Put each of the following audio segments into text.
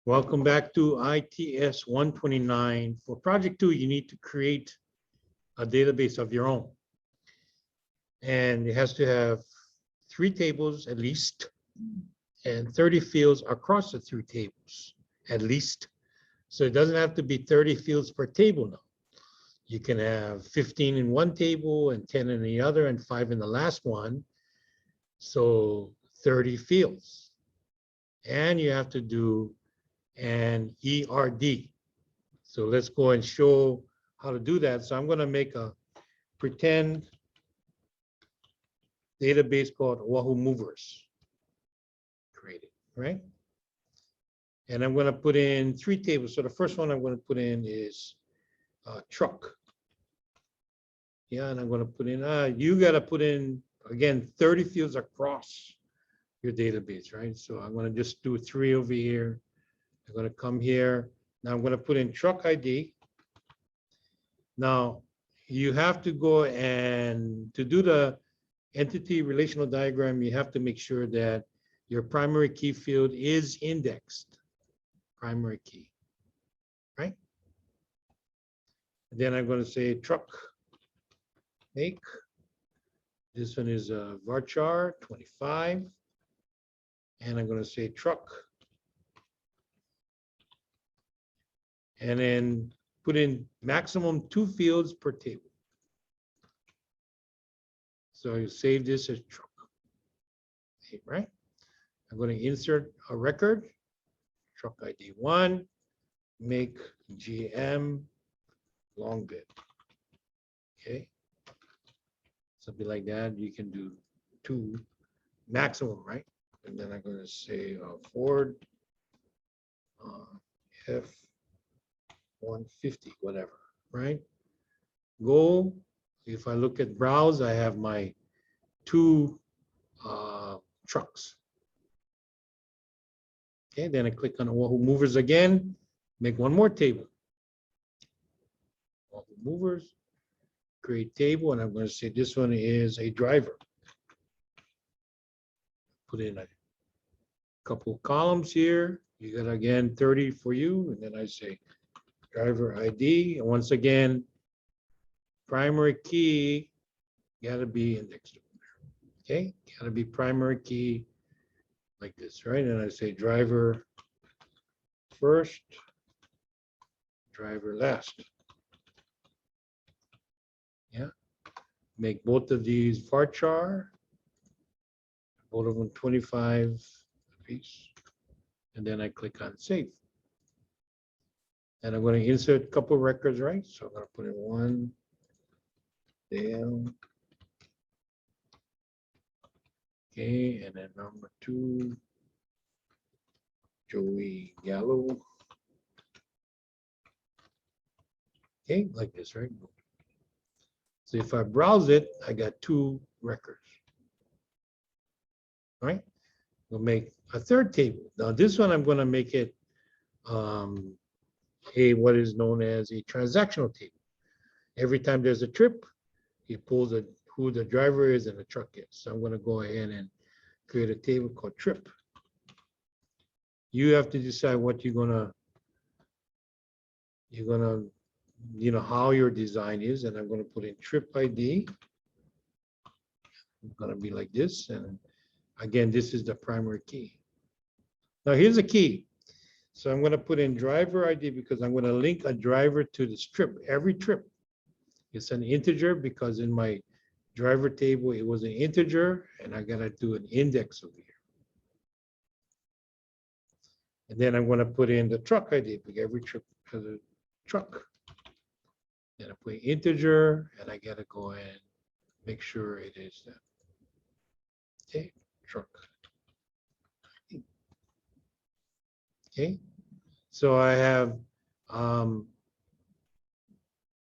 Welcome back to ITS 129. For project 2, you need to create a database of your own. And it has to have 3 tables at least, and 30 fields across the 3 tables at least. So it doesn't have to be 30 fields per table now. You can have 15 in one table and 10 in the other and 5 in the last one. So 30 fields. And you have to do an ERD. So let's go and show how to do that. So I'm going to make a pretend database called Wahoo Movers. Create it, right? And I'm going to put in 3 tables. So the first one I'm going to put in is truck. Yeah, and I'm going to put in, you got to put in, again, 30 fields across your database, right? So I'm going to just do 3 over here. I'm going to come here. Now I'm going to put in truck ID. Now you have to go and to do the entity relational diagram, you have to make sure that your primary key field is indexed. Primary key, right? And then I'm going to say truck make. This one is a varchar 25. And I'm going to say truck. And then put in maximum 2 fields per table. So you save this as truck, right? I'm going to insert a record, truck ID 1, make GM long bit. Okay, something like that. You can do 2 maximum, right? And then I'm going to say Ford F-150, whatever, right? Goal, if I look at browse, I have my 2 trucks. Okay, then I click on Wahoo Movers again, make 1 more table. Wahoo Movers, create table, and I'm going to say this one is a driver. Put in a couple columns here. You got again 30 for you, and then I say driver ID, and once again, primary key got to be indexed. Okay, got to be primary key like this, right? And I say driver first, driver last. Yeah, make both of these varchar, both of them 25 apiece, and then I click on save. And I'm going to insert a couple records, right? So I'm going to put in 1 down. Okay, and then number 2, Joey Gallo. Okay, like this, right? So if I browse it, I got 2 records. All right, we'll make a 3rd table. Now this one I'm going to make it what is known as a transactional table. Every time there's a trip, it pulls who the driver is and the truck is. So I'm going to go ahead and create a table called trip. You have to decide what you're gonna, how your design is, and I'm going to put in trip ID. It's going to be like this, and again, this is the primary key. Now here's the key. So I'm going to put in driver ID because I'm going to link a driver to this trip. Every trip, it's an integer because in my driver table, it was an integer, and I got to do an index over here. And then I'm going to put in the truck ID because every trip has a truck. Then I put integer, and I got to go and make sure it is that. Okay, truck. Okay, so I have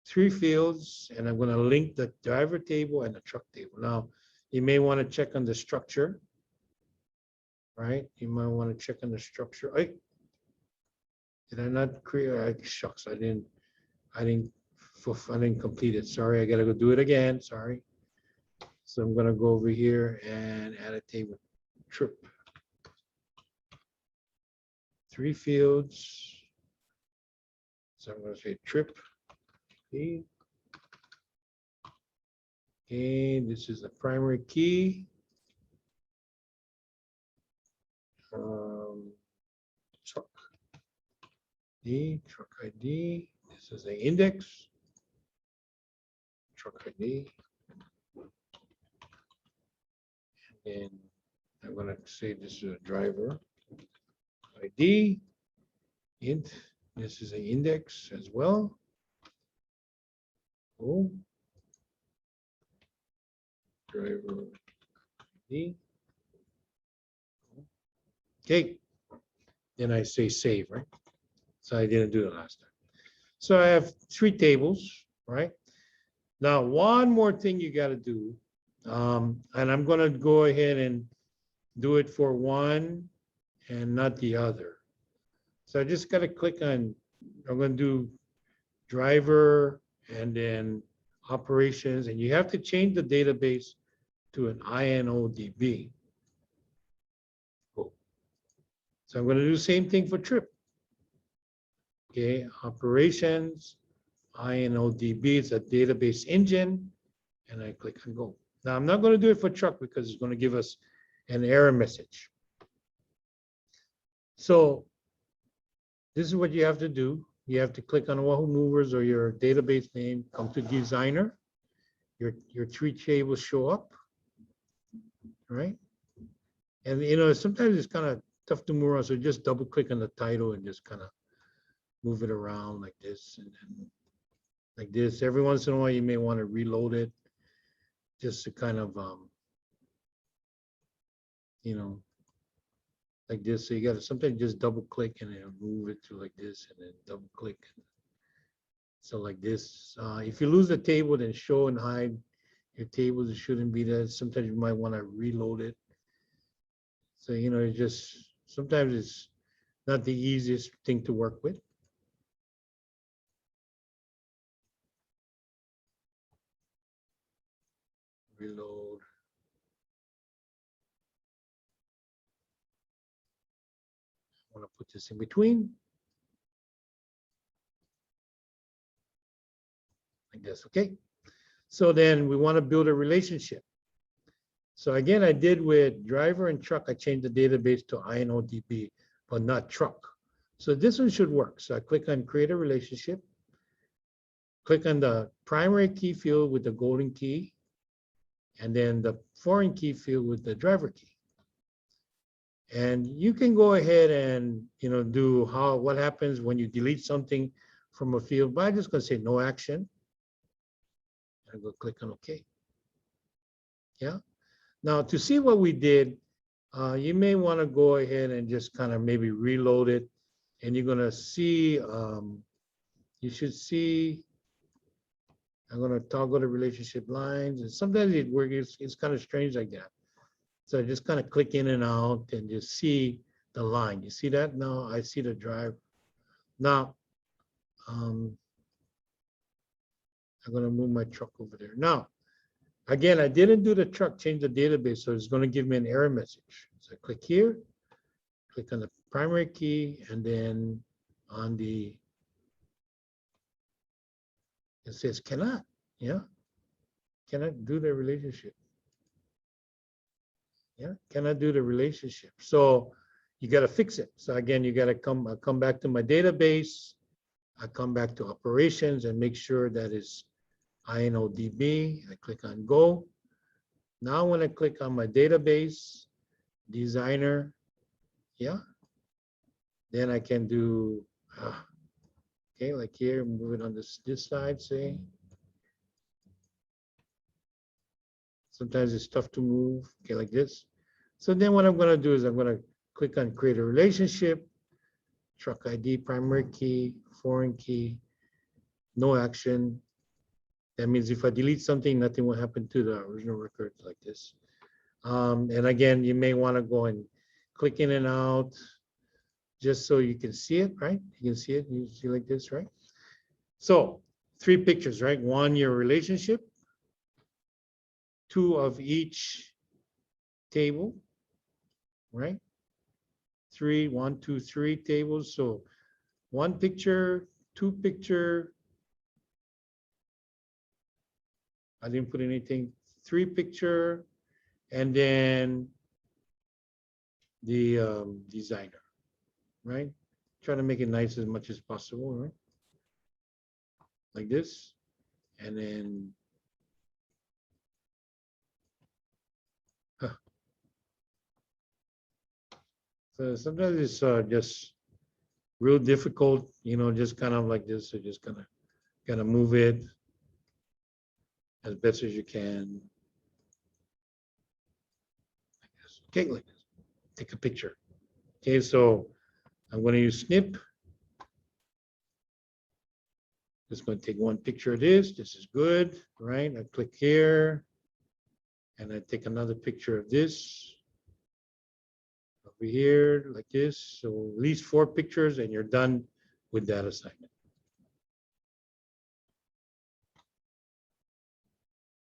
3 fields, and I'm going to link the driver table and the truck table. Now, you may want to check on the structure, right? You might want to check on the structure. Did I not create? Shucks, I didn't complete it. Sorry, I got to go do it again. Sorry. So I'm going to go over here and add a table trip. 3 fields. So I'm going to say trip. Okay. And this is the primary key. Truck ID. This is the index. Truck ID. And then I'm going to say this is a driver ID. Int. This is an index as well. Oh. Driver ID. Okay. Then I say save, right? So I didn't do it last time. So I have 3 tables, right? Now, one more thing you got to do, and I'm going to go ahead and do it for one and not the other. So I just got to click on, I'm going to do driver and then operations, and you have to change the database to an INODB. Cool. So I'm going to do the same thing for trip. Okay, operations, INODB is a database engine, and I click on go. Now I'm not going to do it for truck because it's going to give us an error message. So this is what you have to do. You have to click on Wahoo Movers or your database name, come to designer. Your 3 tables show up, right? And you know, sometimes it's kind of tough to move around, so just double click on the title and just kind of move it around like this and then like this. Every once in a while, you may want to reload it just to kind of, you know, like this. So you got to sometimes just double click and then move it to like this and then double click. So like this. If you lose the table, then show and hide your tables. It shouldn't be there. Sometimes you might want to reload it. So, you know, it just, sometimes it's not the easiest thing to work with. Reload. I want to put this in between. Like this, okay? So then we want to build a relationship. So again, I did with driver and truck, I changed the database to INODB, but not truck. So this one should work. So I click on create a relationship, click on the primary key field with the golden key, and then the foreign key field with the driver key. And you can go ahead and, you know, do what happens when you delete something from a field, but I'm just going to say no action. And go click on OK. Yeah. Now, to see what we did, you may want to go ahead and just kind of maybe reload it. And you're going to see, you should see, I'm going to toggle the relationship lines. And sometimes it works, it's kind of strange like that. So I just kind of click in and out and just see the line. You see that? Now I see the drive. Now, I'm going to move my truck over there. Now, again, I didn't do the truck, change the database, so it's going to give me an error message. So I click here, click on the primary key, and then on the, it says cannot, yeah, cannot do the relationship. Yeah, cannot do the relationship. So you got to fix it. So again, you got to come back to my database. I come back to operations and make sure that is INODB. I click on go. Now when I click on my database, designer, yeah, then I can do, okay, like here, move it on this side, say. Sometimes it's tough to move, okay, like this. So then what I'm going to do is I'm going to click on create a relationship, truck ID, primary key, foreign key, no action. That means if I delete something, nothing will happen to the original record like this. And again, you may want to go and click in and out just so you can see it, right? You can see it, you see like this, right? So 3 pictures, right? 1, your relationship, 2 of each table, right? three, 1, 2, 3 tables. So one picture, two picture. I didn't put anything, three picture, and then the designer, right? Try to make it nice as much as possible, right? Like this. And then so sometimes it's just real difficult, just kind of like this. So just kind of move it as best as you can. Like this. Okay, like this. Take a picture. Okay, so I'm going to use snip. Just going to take one picture of this. This is good, right? I click here, and I take another picture of this over here like this. So at least 4 pictures, and you're done with that assignment.